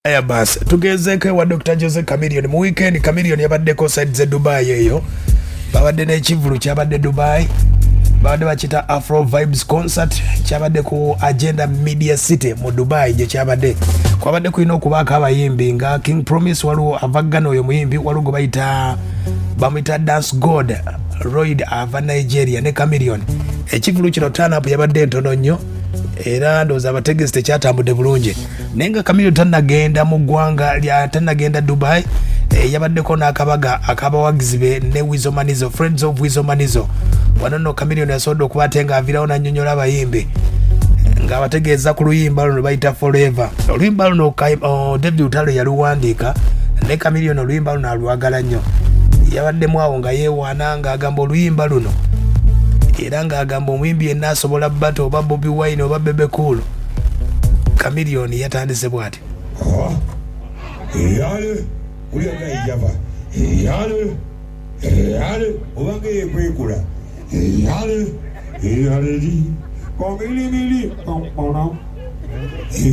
Aya basi tugezeko wa Dr. Jose Chameleon mu weekend. Chameleon yabaddeko side ze Dubai eyo, babadde n'ekivulu kyabadde Dubai, babadde bakita Afro Vibes concert kyabadde ku Agenda Media City mu Dubai gye kyabadde. Kwabadde kulina okubaako abayimbi nga King Promise, waliwo avagana oyo muyimbi, waliwo gwe bamuyita Dance God Royd ava Nigeria ne Chameleon. Ekivulu kino turn up yabadde ntono nnyo era ndowooza abategesi tekyatambudde bulungi, naye nga Chameleon tannagenda mu ggwanga lya tannagenda Dubai. Yabaddeko n'akabaga akabawagizi be ne Wizo Manizo, Friends of Wizo Manizo. Wano nno Chameleon yasobodde okuba ate ng'aviirawo n'annyonnyola abayimbi ng'abategeeza ku luyimba luno bayita Forever. Oluyimba luno David Utalo yaluwandiika ne Chameleon oluyimba luno alwagala nnyo. Yabaddemu awo nga yeewaana ng'agamba oluyimba luno era ng'agamba omuyimbi yenna asobola Bato oba Bobi Wine oba Bebe Cool. Chameleon yatandise bw'ati. Yale uliya ijava yale obanga yekwekula yale di komili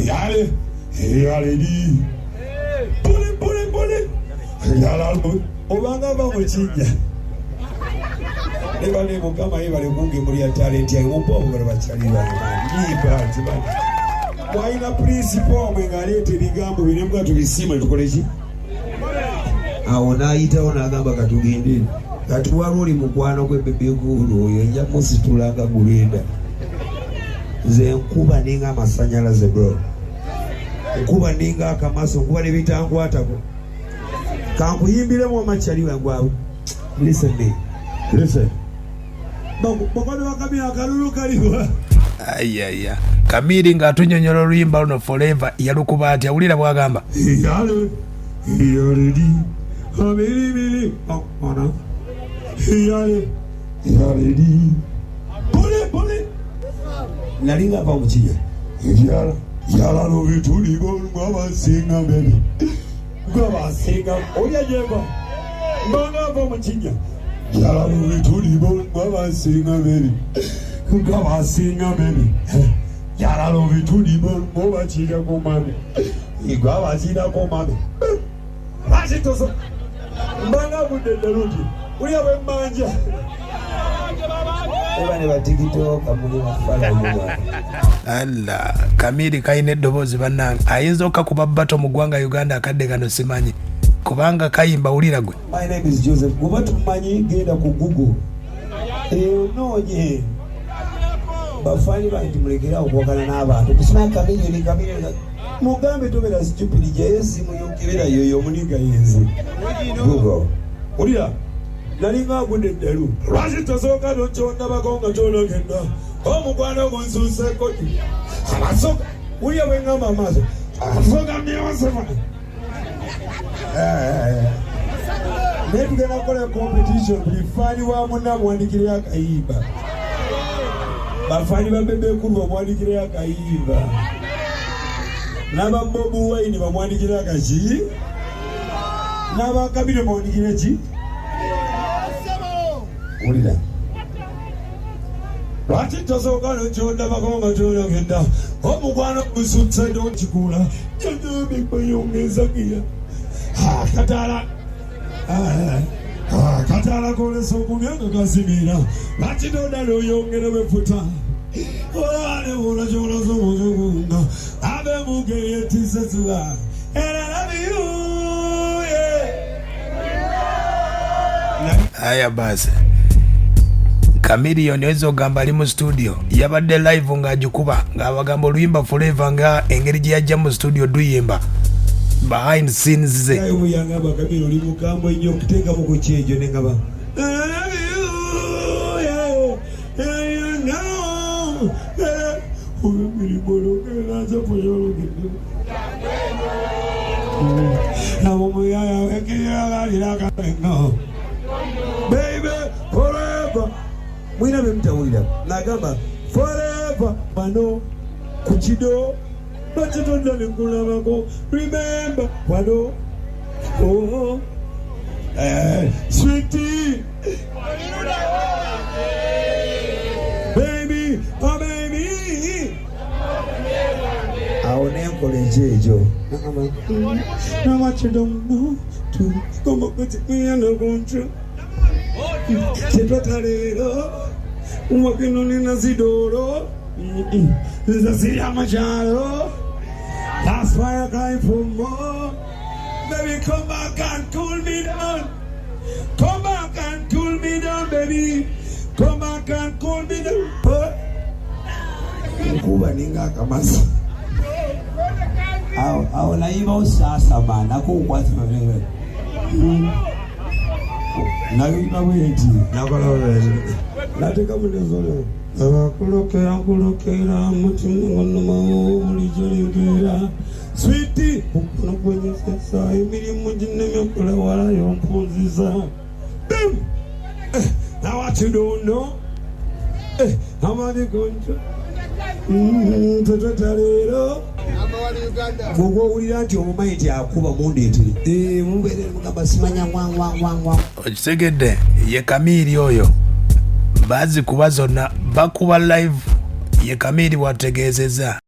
yale di pole yala obanga bamukijja nebale mukama yebale kunge muri talent ya mupongera bachalira niba tibani waina principle mwengalete bigambo binemwa tubisima tukoleji aona ayitawo n'agamba katugende katuwala oli mukwano gwe Bebe Cool oyo nja musitulanga gulenda nze nkuba ninga amasanyalaze bro, nkuba ninga akamaso, nkuba nebitankwatako kankuyimbiremu amachali wangwawe. Listen bakwane bakabira akalulu kaliwa ayaya Chameleon ng'atunyonnyola oluyimba luno Forever yalukuba ati awulira bw'agamba yale Hamili ona yale di pole nalinga pa mukiya yala no bituli go mwabasinga bebe mwabasinga oya jeba mbona pa mukiya yala no bituli go mwabasinga bebe mwabasinga bebe yala no bituli go mwabachira ko mame igwa bazina ko mame basi toso mbanga budenderuti uliya wemanja ebane batikito kamuli mafala mwa alla Chameleon kayina eddoboozi bannange ayinza okukakuba Bato mu ggwanga Uganda akadde kano simanyi kubanga kayimba wulira gwe. My name is Joseph. Kuba tumanyi genda ku Google noonye bafani bantu mulekera okwogana n'abantu kusima Chameleon mugambe tobera stupid jesi muyokirera yoyo muninga yenzi Google ulira nalinga agunde ddalu lwaki tosoka nokyonna bakonga kyologenda omugwana gonsuuse koti abasoka ulya bwengamba amaaso abasoka myosema naye tugenda kukola competition bifani wa munna muwandikire akayiba bafani ba Bebe Cool bamwandikire akayiba naba Bobi Wine bamwandikira akaji naba Chameleon bamwandikira ki ulira lwaki tosoka nokyonda bakonga kyolagenda omugwana gusutse nokikula jajabikbayongeza giya katala kolesa okumyanga kasimira lwaki nodala oyongere befuta olale bula kyolaza omuzugunga abe mugeyetisesuba aya basi Chameleon oyinza ogamba ali mu studio yabadde live ng'agikuba ng'abagamba oluyimba Forever nga engeri gye yajja mu studio duyimba behind scenes ze yangamba Chameleon oli mukambwe nnyo okuteekamu ku kyejo nengaba baby forever mwina bemtawulira nagamba forever wano kukido bakitonda nekulabako remember wano sweetie baby oh baby awo college ejo. Now what you don't know to come up with me and a control. Secretary, working on in a zidoro. This is a Yamacharo. That's why I cry for more. Baby, come back and cool me down. Come back and cool me down, baby. Come back and cool me down. Kuba ninga kamasi. Awo na iba usasa man. Ako ukwati mwenyewe. Nagiba weti. Nakola weti. Nateka mwenyewe. Akulokera mutima ngono mulijolengera. Sweetie, ukuna kwenye sasa emirimu gineme kola wala yompunziza. Now what you don't know? How many control? Gogo ulira nti omumaiti akuba mundetire. Mubere mugamba simanya wang. Okitegedde ye Chameleon oyo. Bazi kuba zonna bakuba live ye Chameleon wategeezezza.